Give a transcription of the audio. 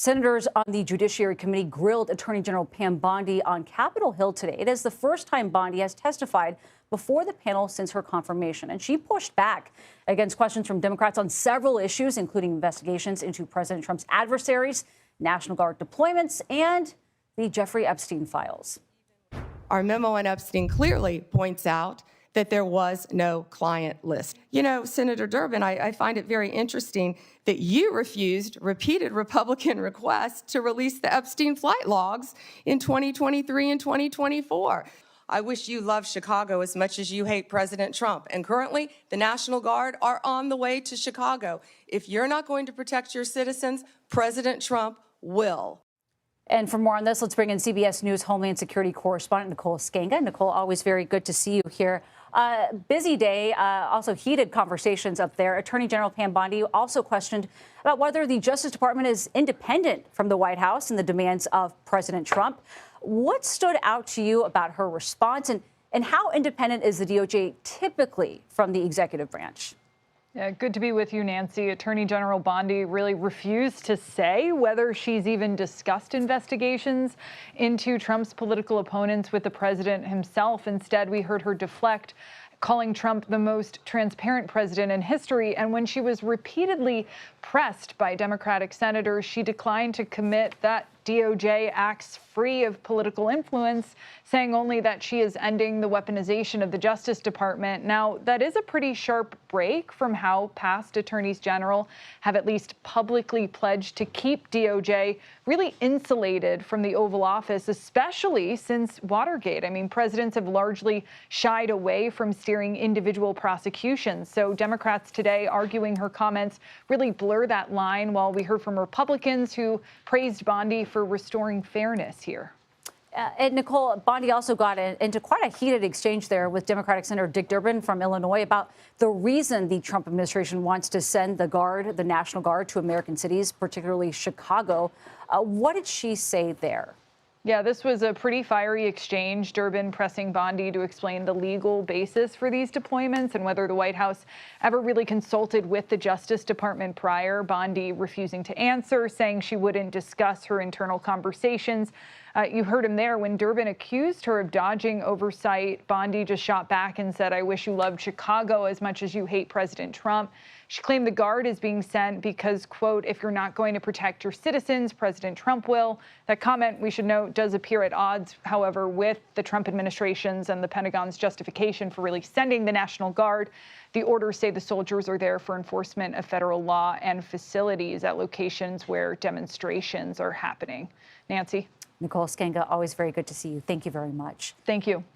Senators on the Judiciary Committee grilled Attorney General Pam Bondi on Capitol Hill today. It is the first time Bondi has testified before the panel since her confirmation, and she pushed back against questions from Democrats on several issues, including investigations into President Trump's adversaries, National Guard deployments, and the Jeffrey Epstein files. Our memo on Epstein clearly points out that there was no client list. You know, Senator Durbin, I find it very interesting that you refused repeated Republican requests to release the Epstein flight logs in 2023 and 2024. I wish you loved Chicago as much as you hate President Trump. And currently, the National Guard are on the way to Chicago. If you're not going to protect your citizens, President Trump will. And for more on this, let's bring in CBS News Homeland Security correspondent Nicole Sganga. Nicole, always very good to see you here. Busy day, also heated conversations up there. Attorney General Pam Bondi also questioned about whether the Justice Department is independent from the White House and the demands of President Trump. What stood out to you about her response, and how independent is the DOJ typically from the executive branch? Yeah, good to be with you, Nancy. Attorney General Bondi really refused to say whether she's even discussed investigations into Trump's political opponents with the president himself. Instead, we heard her deflect, calling Trump the most transparent president in history. And when she was repeatedly pressed by Democratic senators, she declined to commit that DOJ acts free of political influence, saying only that she is ending the weaponization of the Justice Department. Now, that is a pretty sharp break from how past attorneys general have at least publicly pledged to keep DOJ really insulated from the Oval Office, especially since Watergate. I mean, presidents have largely shied away from steering individual prosecutions. So Democrats today arguing her comments really blur that line, while we heard from Republicans who praised Bondi for restoring fairness here. And Nicole, Bondi also got into quite a heated exchange there with Democratic Senator Dick Durbin from Illinois about the reason the Trump administration wants to send the Guard, the National Guard, to American cities, particularly Chicago. What did she say there? Yeah, this was a pretty fiery exchange. Durbin pressing Bondi to explain the legal basis for these deployments and whether the White House ever really consulted with the Justice Department prior. Bondi refusing to answer, saying she wouldn't discuss her internal conversations. You heard him there. When Durbin accused her of dodging oversight, Bondi just shot back and said, "I wish you loved Chicago as much as you hate President Trump." She claimed the Guard is being sent because, quote, "if you're not going to protect your citizens, President Trump will." That comment, we should note, does appear at odds, however, with the Trump administration's and the Pentagon's justification for really sending the National Guard. The orders say the soldiers are there for enforcement of federal law and facilities at locations where demonstrations are happening. Nancy? Nicole Sganga, always very good to see you. Thank you very much. Thank you.